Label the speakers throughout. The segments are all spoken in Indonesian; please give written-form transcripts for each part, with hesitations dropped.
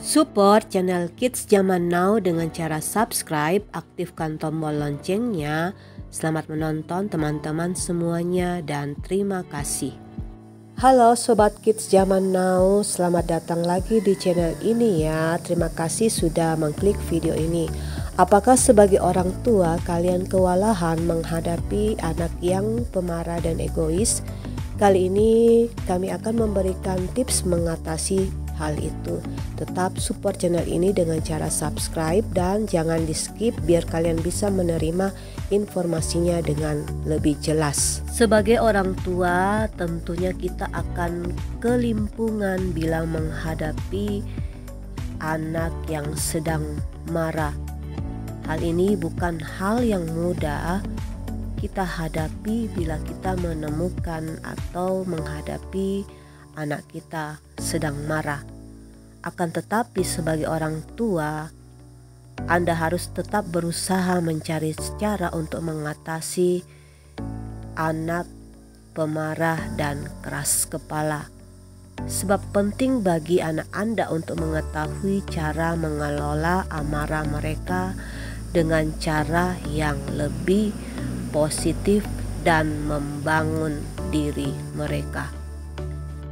Speaker 1: Support channel Kids Zaman Now dengan cara subscribe, aktifkan tombol loncengnya. Selamat menonton teman-teman semuanya dan terima kasih. Halo Sobat Kids Zaman Now, selamat datang lagi di channel ini ya. Terima kasih sudah mengklik video ini. Apakah sebagai orang tua kalian kewalahan menghadapi anak yang pemarah dan egois? Kali ini kami akan memberikan tips mengatasi hal itu. Tetap support channel ini dengan cara subscribe dan jangan di skip biar kalian bisa menerima informasinya dengan lebih jelas. Sebagai orang tua tentunya kita akan kelimpungan bila menghadapi anak yang sedang marah. Hal ini bukan hal yang mudah kita hadapi bila kita menemukan atau menghadapi anak kita sedang marah. Akan tetapi sebagai orang tua, Anda harus tetap berusaha mencari cara untuk mengatasi anak pemarah dan keras kepala. Sebab penting bagi anak Anda untuk mengetahui cara mengelola amarah mereka dengan cara yang lebih positif dan membangun diri mereka.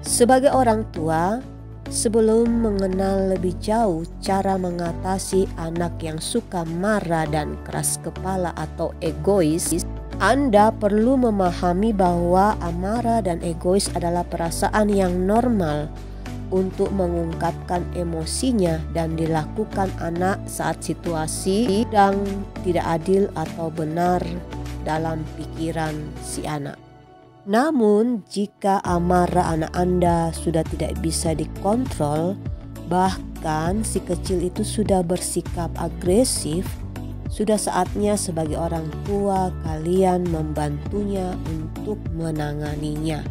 Speaker 1: Sebagai orang tua, sebelum mengenal lebih jauh cara mengatasi anak yang suka marah dan keras kepala atau egois, Anda perlu memahami bahwa amarah dan egois adalah perasaan yang normal untuk mengungkapkan emosinya dan dilakukan anak saat situasi sedang tidak adil atau benar dalam pikiran si anak. Namun jika amarah anak Anda sudah tidak bisa dikontrol, bahkan si kecil itu sudah bersikap agresif, sudah saatnya sebagai orang tua kalian membantunya untuk menanganinya.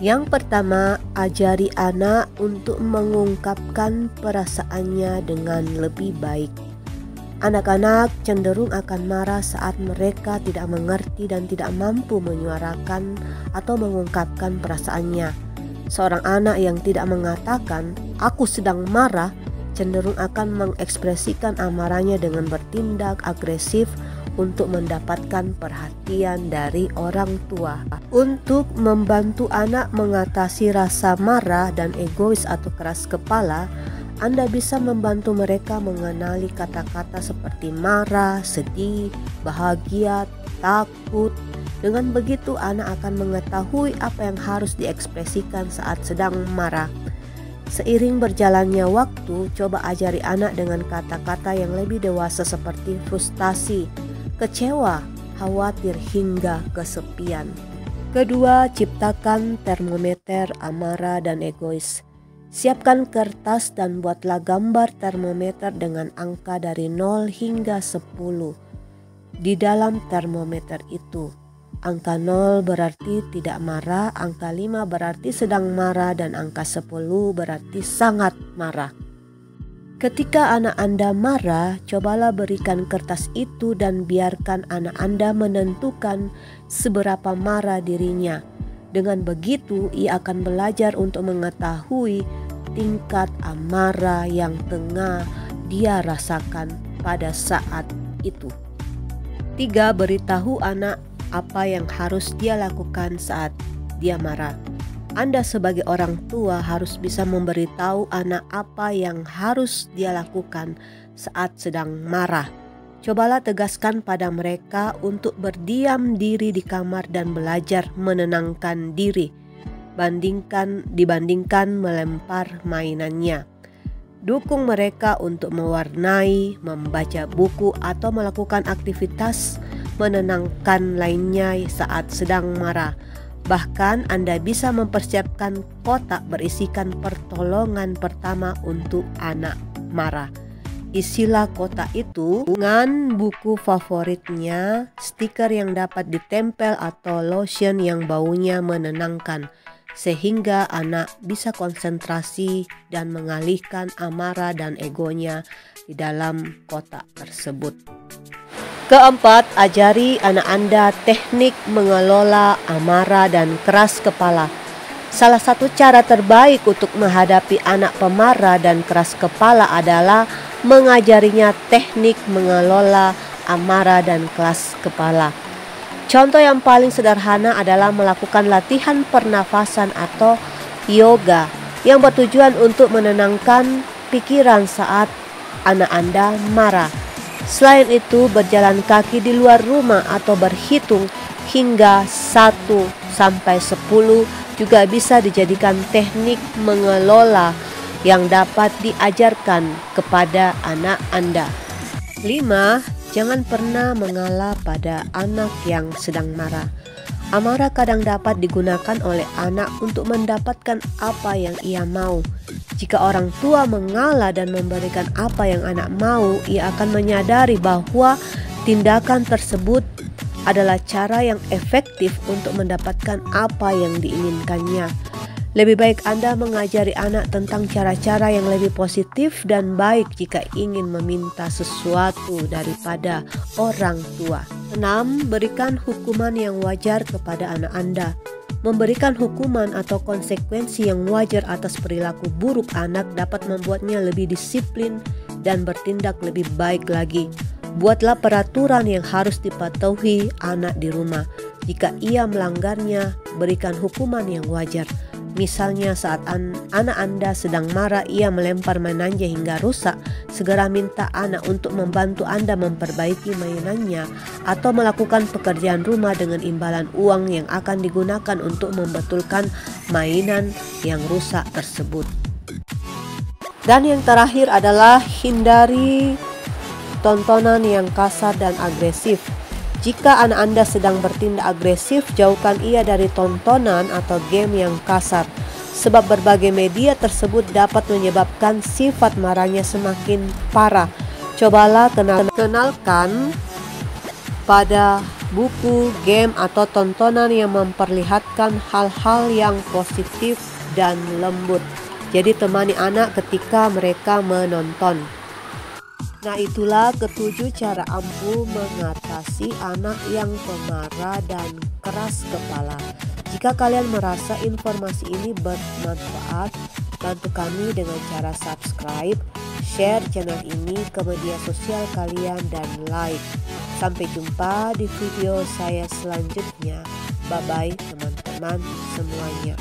Speaker 1: Yang pertama, ajari anak untuk mengungkapkan perasaannya dengan lebih baik. Anak-anak cenderung akan marah saat mereka tidak mengerti dan tidak mampu menyuarakan atau mengungkapkan perasaannya. Seorang anak yang tidak mengatakan, "Aku sedang marah," cenderung akan mengekspresikan amarahnya dengan bertindak agresif untuk mendapatkan perhatian dari orang tua. Untuk membantu anak mengatasi rasa marah dan egois atau keras kepala, Anda bisa membantu mereka mengenali kata-kata seperti marah, sedih, bahagia, takut. Dengan begitu anak akan mengetahui apa yang harus diekspresikan saat sedang marah. Seiring berjalannya waktu, coba ajari anak dengan kata-kata yang lebih dewasa seperti frustasi, kecewa, khawatir hingga kesepian. Kedua, ciptakan termometer amarah dan egois. Siapkan kertas dan buatlah gambar termometer dengan angka dari 0 hingga 10. Di dalam termometer itu, angka 0 berarti tidak marah, angka 5 berarti sedang marah, dan angka 10 berarti sangat marah. Ketika anak Anda marah, cobalah berikan kertas itu dan biarkan anak Anda menentukan seberapa marah dirinya. Dengan begitu, ia akan belajar untuk mengetahui tingkat amarah yang tengah dia rasakan pada saat itu. 3. Beritahu anak apa yang harus dia lakukan saat dia marah. Anda sebagai orang tua harus bisa memberitahu anak apa yang harus dia lakukan saat sedang marah. Cobalah tegaskan pada mereka untuk berdiam diri di kamar dan belajar menenangkan diri dibandingkan melempar mainannya. Dukung mereka untuk mewarnai, membaca buku, atau melakukan aktivitas menenangkan lainnya saat sedang marah. Bahkan Anda bisa mempersiapkan kotak berisikan pertolongan pertama untuk anak marah. Isilah kotak itu dengan buku favoritnya, stiker yang dapat ditempel atau lotion yang baunya menenangkan, sehingga anak bisa konsentrasi dan mengalihkan amarah dan egonya di dalam kotak tersebut. Keempat, ajari anak Anda teknik mengelola amarah dan keras kepala. Salah satu cara terbaik untuk menghadapi anak pemarah dan keras kepala adalah mengajarinya teknik mengelola amarah dan keras kepala. Contoh yang paling sederhana adalah melakukan latihan pernafasan atau yoga yang bertujuan untuk menenangkan pikiran saat anak Anda marah. Selain itu, berjalan kaki di luar rumah atau berhitung hingga 1 sampai 10 juga bisa dijadikan teknik mengelola yang dapat diajarkan kepada anak Anda. 5. Jangan pernah mengalah pada anak yang sedang marah. Amarah kadang dapat digunakan oleh anak untuk mendapatkan apa yang ia mau. Jika orang tua mengalah dan memberikan apa yang anak mau, ia akan menyadari bahwa tindakan tersebut adalah cara yang efektif untuk mendapatkan apa yang diinginkannya. Lebih baik Anda mengajari anak tentang cara-cara yang lebih positif dan baik jika ingin meminta sesuatu daripada orang tua. 6. Berikan hukuman yang wajar kepada anak Anda. Memberikan hukuman atau konsekuensi yang wajar atas perilaku buruk anak dapat membuatnya lebih disiplin dan bertindak lebih baik lagi. Buatlah peraturan yang harus dipatuhi anak di rumah. Jika ia melanggarnya, berikan hukuman yang wajar. Misalnya saat anak Anda sedang marah, ia melempar mainannya hingga rusak, segera minta anak untuk membantu Anda memperbaiki mainannya atau melakukan pekerjaan rumah dengan imbalan uang yang akan digunakan untuk membetulkan mainan yang rusak tersebut. Dan yang terakhir adalah hindari tontonan yang kasar dan agresif. Jika anak Anda sedang bertindak agresif, jauhkan ia dari tontonan atau game yang kasar, sebab berbagai media tersebut dapat menyebabkan sifat marahnya semakin parah. Cobalah kenalkan pada buku, game, atau tontonan yang memperlihatkan hal-hal yang positif dan lembut. Jadi temani anak ketika mereka menonton. Nah, itulah ketujuh cara ampuh mengatasi anak yang pemarah dan keras kepala. Jika kalian merasa informasi ini bermanfaat, bantu kami dengan cara subscribe, share channel ini ke media sosial kalian, dan like. Sampai jumpa di video saya selanjutnya. Bye-bye teman-teman semuanya.